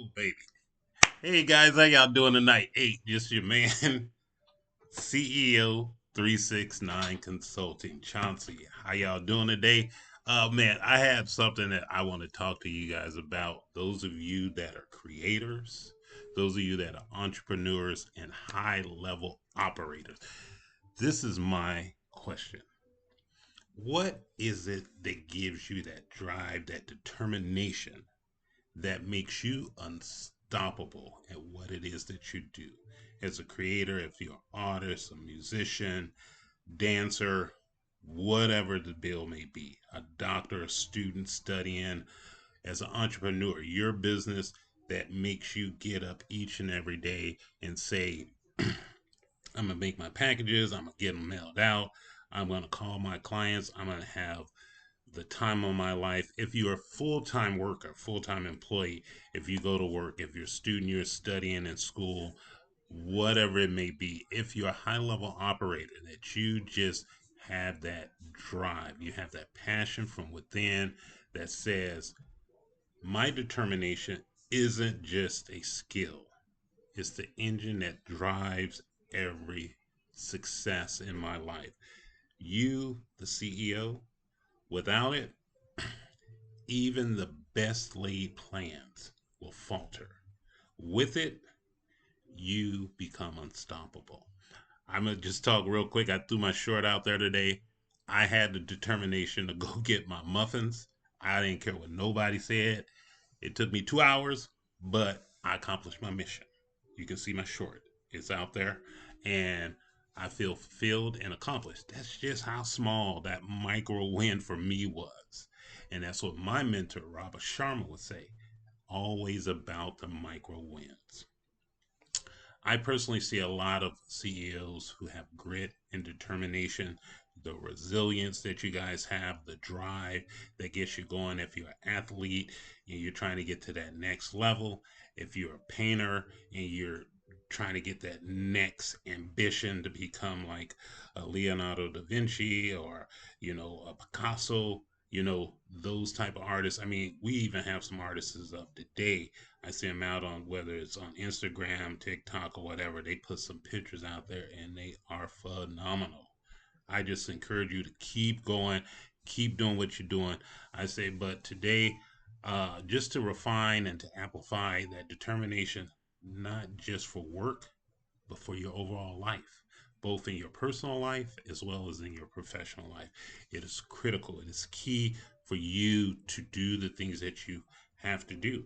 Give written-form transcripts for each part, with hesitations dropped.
Ooh, baby. Hey guys, how y'all doing tonight? Hey, just your man, CEO 369 Consulting, Chauncey. How y'all doing today? Man, I have something that I want to talk to you guys about. Those of you that are creators, those of you that are entrepreneurs and high level operators. This is my question. What is it that gives you that drive, that determination that makes you unstoppable at what it is that you do? As a creator, if you're an artist, a musician, dancer, whatever the bill may be, a doctor, a student studying, as an entrepreneur, your business that makes you get up each and every day and say, I'm gonna make my packages, I'm gonna get them mailed out, I'm gonna call my clients, I'm gonna have the time of my life. If you're a full time worker, full time employee, if you go to work, if you're a student, you're studying in school, whatever it may be, if you're a high level operator, that you just have that drive, you have that passion from within that says, my determination isn't just a skill, it's the engine that drives every success in my life. You, the CEO, without it, even the best laid plans will falter. With it, you become unstoppable. I'm going to just talk real quick. I threw my short out there today. I had the determination to go get my muffins. I didn't care what nobody said. It took me 2 hours, but I accomplished my mission. You can see my short, it's out there. And I feel fulfilled and accomplished. That's just how small that micro win for me was. And that's what my mentor, Robert Sharma, would say, always about the micro wins. I personally see a lot of CEOs who have grit and determination, the resilience that you guys have, the drive that gets you going. If you're an athlete and you're trying to get to that next level, if you're a painter and you're trying to get that next ambition to become like a Leonardo da Vinci or, a Picasso, those type of artists. I mean, we even have some artists of today. I see them out on, whether it's on Instagram, TikTok, or whatever. They put some pictures out there and they are phenomenal. I just encourage you to keep going, keep doing what you're doing. I say, but today, just to refine and to amplify that determination, not just for work, but for your overall life, both in your personal life as well as in your professional life. It is critical, it is key for you to do the things that you have to do.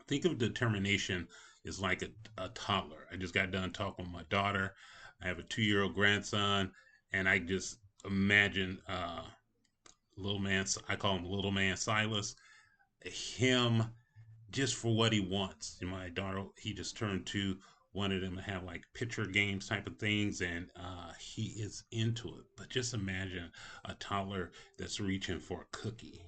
Think of determination as like a toddler. I just got done talking with my daughter. I have a 2-year-old grandson, and I just imagine little man. I call him little man Silas. Him just for what he wants. My daughter, he just turned 2, wanted him to have like picture games type of things, and he is into it. But just imagine a toddler that's reaching for a cookie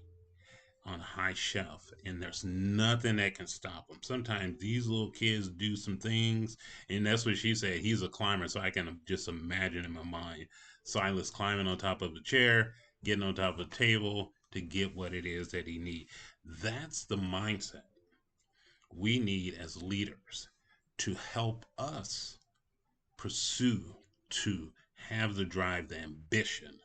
on a high shelf, and there's nothing that can stop them. Sometimes these little kids do some things, and that's what she said. He's a climber, so I can just imagine in my mind Silas climbing on top of the chair, getting on top of the table to get what it is that he needs. That's the mindset we need as leaders to help us pursue, to have the drive, the ambition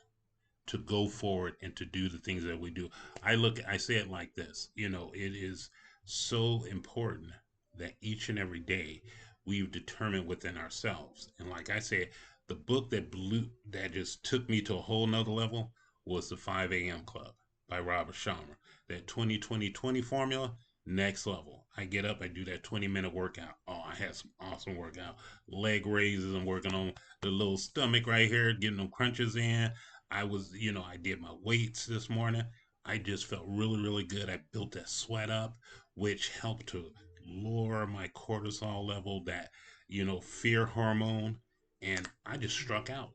to go forward and to do the things that we do. I say it like this, it is so important that each and every day we've determined within ourselves. And like I said, the book that just took me to a whole nother level was the 5 a.m. Club by Robert Sharma. That 20-20-20 formula, next level. I get up, I do that 20-minute workout. Oh, I had some awesome workout. Leg raises, I'm working on the little stomach right here, getting them crunches in. I did my weights this morning. I just felt really, really good. I built that sweat up, which helped to lower my cortisol level, that, fear hormone. And I just struck out.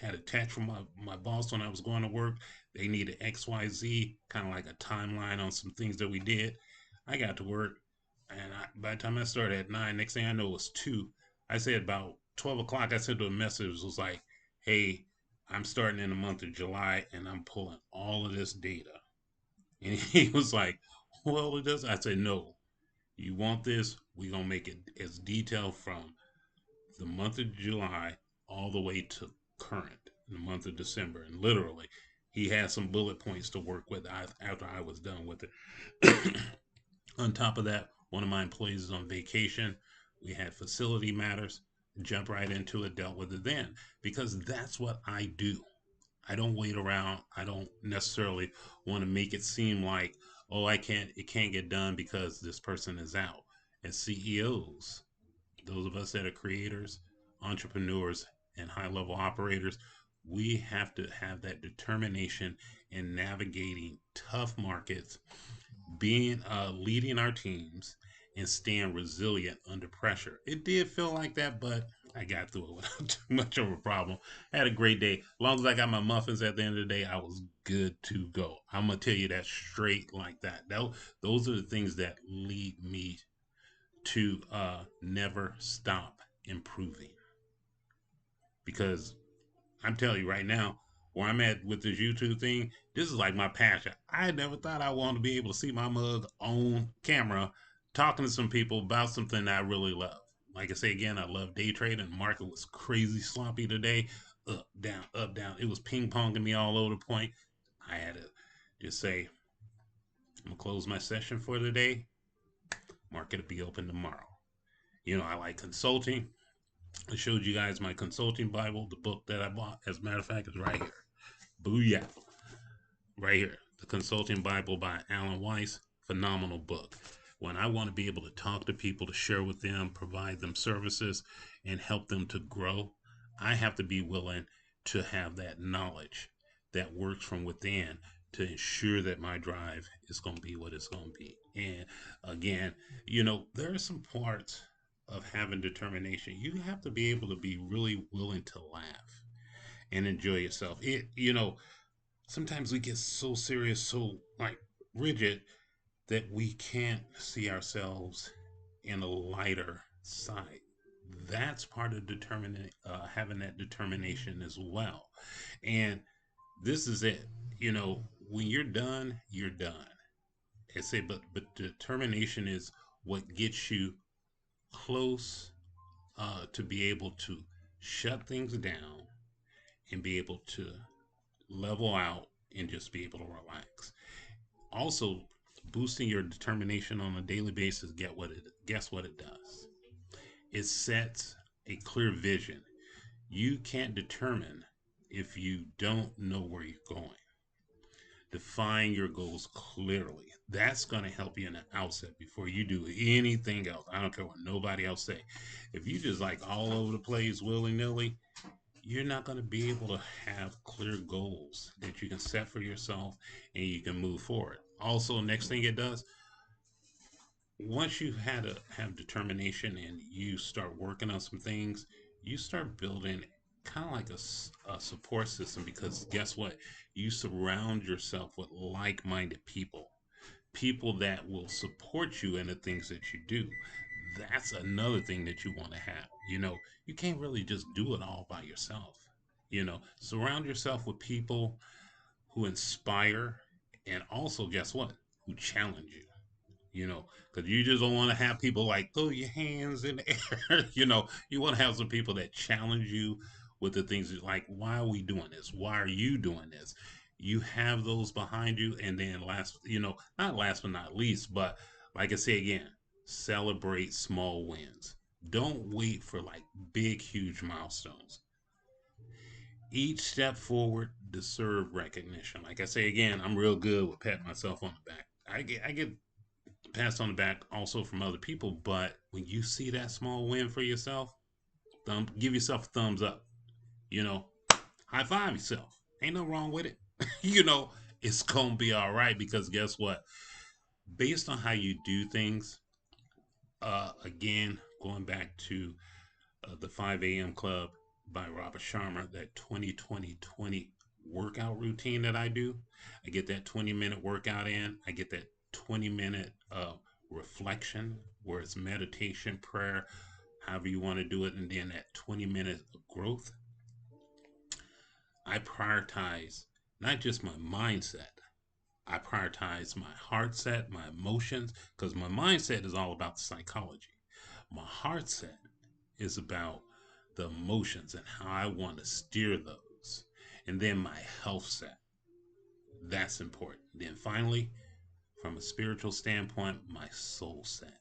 Had a text from my boss when I was going to work. They needed XYZ, kind of like a timeline on some things that we did. I got to work, and by the time I started at 9, next thing I know it was 2. I said about 12 o'clock, I sent him a message. It was like, hey, I'm starting in the month of July, and I'm pulling all of this data. And he was like, well, it does. I said, no. You want this? We're going to make it as detailed from the month of July all the way to current, in the month of December. And literally, he had some bullet points to work with after I was done with it. On top of that, one of my employees is on vacation. We had facility matters. Jump right into it, dealt with it then, because that's what I do. I don't wait around. I don't necessarily want to make it seem like, oh, it can't get done because this person is out. As CEOs, those of us that are creators, entrepreneurs, and high level operators, we have to have that determination in navigating tough markets, being leading our teams, and staying resilient under pressure. It did feel like that, but I got through it without too much of a problem. I had a great day. As long as I got my muffins at the end of the day, I was good to go. I'm gonna tell you that straight like that. Those are the things that lead me to never stop improving. Because I'm telling you right now, where I'm at with this YouTube thing, this is like my passion. I never thought I wanted to be able to see my mug on camera talking to some people about something I really love. Like I say again, I love day trading. The market was crazy sloppy today. Up, down, up, down. It was ping ponging me all over the point. I had to just say, I'm gonna close my session for the day. Market will be open tomorrow. You know, I like consulting. I showed you guys my consulting Bible, the book that I bought. As a matter of fact, it's right here. Booyah. Right here. The Consulting Bible by Alan Weiss. Phenomenal book. When I want to be able to talk to people, to share with them, provide them services, and help them to grow, I have to be willing to have that knowledge that works from within to ensure that my drive is going to be what it's going to be. And again, you know, there are some parts of having determination. You have to be able to be really willing to laugh and enjoy yourself. You know, sometimes we get so serious, so like rigid that we can't see ourselves in a lighter side. That's part of determining, having that determination as well. And this is it. You know, when you're done, you're done. I say, but determination is what gets you close to be able to shut things down and be able to level out and just be able to relax. Also, boosting your determination on a daily basis, guess what it does? It sets a clear vision. You can't determine if you don't know where you're going. Define your goals clearly. That's going to help you in the outset before you do anything else. I don't care what nobody else say. If you just like all over the place willy nilly, you're not going to be able to have clear goals that you can set for yourself and you can move forward. Also, next thing it does, once you had to have determination and you start working on some things, you start building kind of like a support system, because guess what? You surround yourself with like-minded people, people that will support you in the things that you do. That's another thing that you want to have. You know, you can't really just do it all by yourself. You know, surround yourself with people who inspire, and also, guess what? Who challenge you. You know, because you just don't want to have people like throw your hands in the air. You know, you want to have some people that challenge you with the things like, why are we doing this? Why are you doing this? You have those behind you. And then last, you know, not last but not least, but like I say again, celebrate small wins. Don't wait for like big, huge milestones. Each step forward deserve recognition. Like I say again, I'm real good with patting myself on the back. I get passed on the back also from other people. But when you see that small win for yourself, give yourself a thumbs up. You know, high five yourself. Ain't no wrong with it. You know, it's gonna be all right, because guess what? Based on how you do things, again, going back to the 5 a.m. Club by Robert Sharma, that 20-20-20 workout routine that I do. I get that 20-minute workout in. I get that 20-minute reflection, where it's meditation, prayer, however you want to do it, and then that 20 minutes of growth. I prioritize not just my mindset, I prioritize my heart set, my emotions, because my mindset is all about the psychology. My heart set is about the emotions and how I want to steer those. And then my health set. That's important. Then finally, from a spiritual standpoint, my soul set.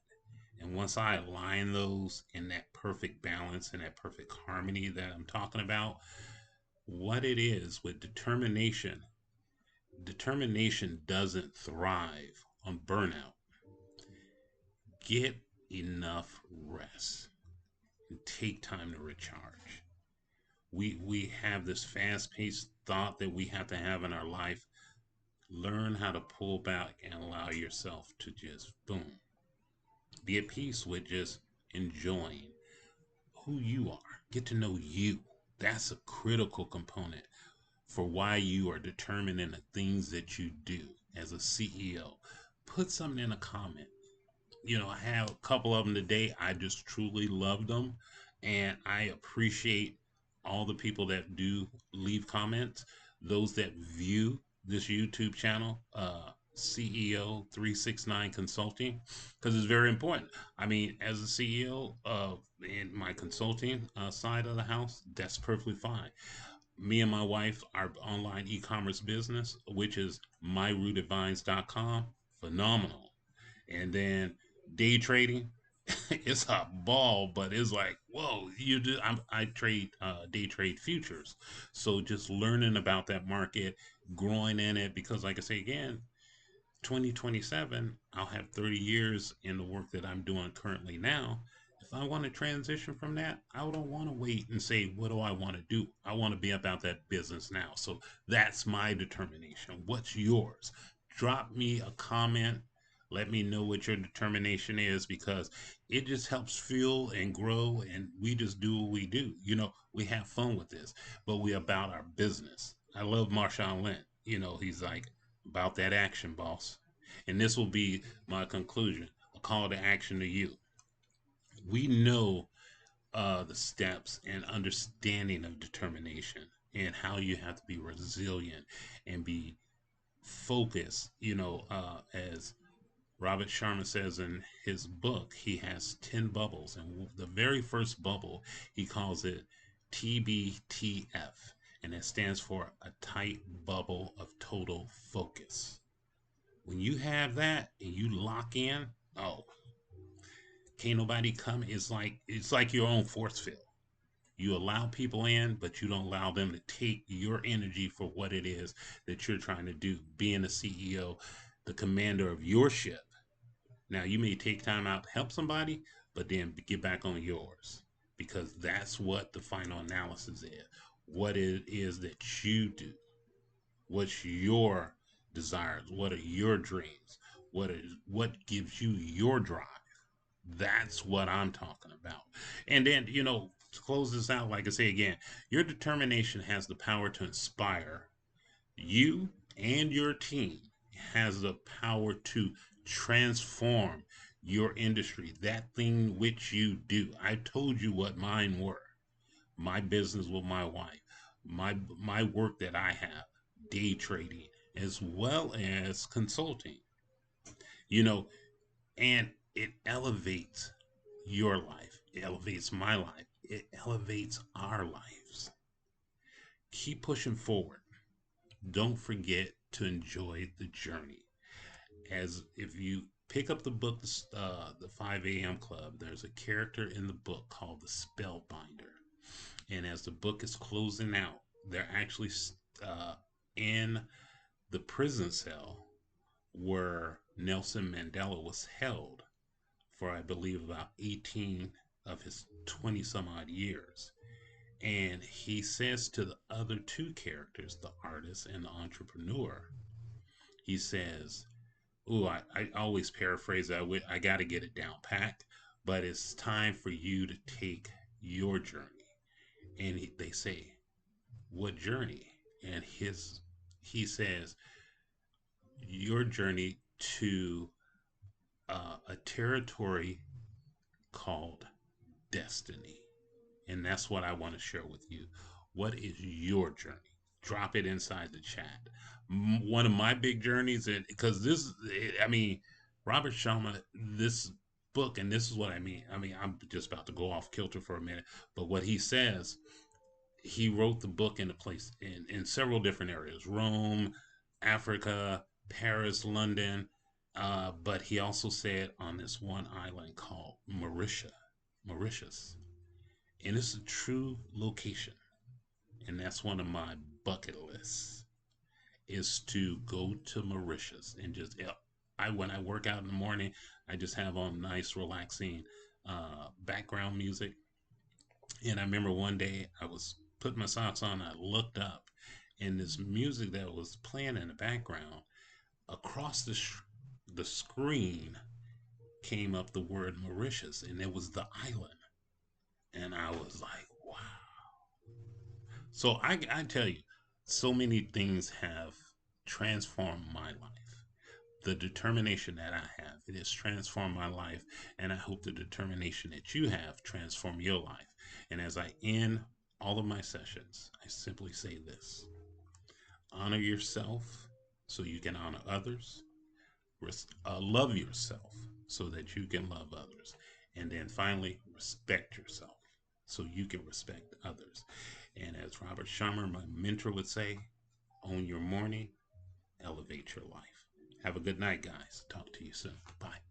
And once I align those in that perfect balance and that perfect harmony that I'm talking about, what it is with determination, determination doesn't thrive on burnout. Get enough rest and take time to recharge. We have this fast-paced thought that we have to have in our life. Learn how to pull back and allow yourself to just boom, be at peace with just enjoying who you are. Get to know you. That's a critical component for why you are determining the things that you do as a CEO. Put something in a comment. I have a couple of them today. I just truly love them. And I appreciate all the people that do leave comments, those that view this YouTube channel, CEO 369 Consulting, because it's very important. I mean, as a CEO in my consulting side of the house, that's perfectly fine. Me and my wife, our online e-commerce business, which is myrootedvines.com, phenomenal. And then day trading, it's a ball, but it's like, whoa, I trade day trade futures. So just learning about that market, growing in it, because like I say again, 2027, I'll have 30 years in the work that I'm doing currently now. If I want to transition from that, I don't want to wait and say, what do I want to do? I want to be about that business now. So that's my determination. What's yours? Drop me a comment. Let me know what your determination is, because it just helps fuel and grow. And we just do what we do. We have fun with this, but we about our business. I love Marshawn Lynch. He's like, about that action, boss. And this will be my conclusion, a call to action to you. We know the steps and understanding of determination and how you have to be resilient and be focused. As Robert Sharma says in his book, he has 10 bubbles. And the very first bubble, he calls it TBTF. And it stands for a tight bubble of total focus. When you have that and you lock in, oh, can't nobody come. It's like your own force field. You allow people in, but you don't allow them to take your energy for what it is that you're trying to do. Being a CEO, the commander of your ship. Now you may take time out to help somebody, but then get back on yours, because that's what the final analysis is. What it is that you do. What's your desires? What are your dreams? What gives you your drive? That's what I'm talking about. And then, to close this out, like I say again, your determination has the power to inspire you, and your team has the power to transform your industry, that thing which you do. I told you what mine were. My business with my wife, my work that I have, day trading, as well as consulting. You know, and it elevates your life. It elevates my life. It elevates our lives. Keep pushing forward. Don't forget to enjoy the journey. As if you pick up the book, the 5 a.m. Club, there's a character in the book called the Spellbinder. And as the book is closing out, they're actually in the prison cell where Nelson Mandela was held for, I believe, about 18 of his 20 some odd years. And he says to the other two characters, the artist and the entrepreneur, he says, "Ooh, I always paraphrase that. I got to get it down packed, but it's time for you to take your journey." And they say, "What journey?" And he says, "Your journey to a territory called destiny." And that's what I want to share with you. What is your journey? drop it inside the chat. One of my big journeys, because I mean, Robert Sharma, this book, and this is what I mean. I mean, I'm just about to go off kilter for a minute, but what he says, he wrote the book in a place in several different areas: Rome, Africa, Paris, London. But he also said on this one island called Mauritius, and it's a true location, and that's one of my bucket lists is to go to Mauritius and just I when I work out in the morning, I just have on nice relaxing background music. And I remember one day I was putting my socks on, I looked up, and this music that was playing in the background across the screen came up the word Mauritius, and it was the island, and I was like, wow. So I tell you, so many things have transformed my life. The determination that I have, it has transformed my life, and I hope the determination that you have transform your life. And as I end all of my sessions, I simply say this: honor yourself so you can honor others. Love yourself so that you can love others. And then finally, respect yourself so you can respect others. And as Robert Sharma, my mentor, would say, own your morning, elevate your life. Have a good night, guys. Talk to you soon. Bye.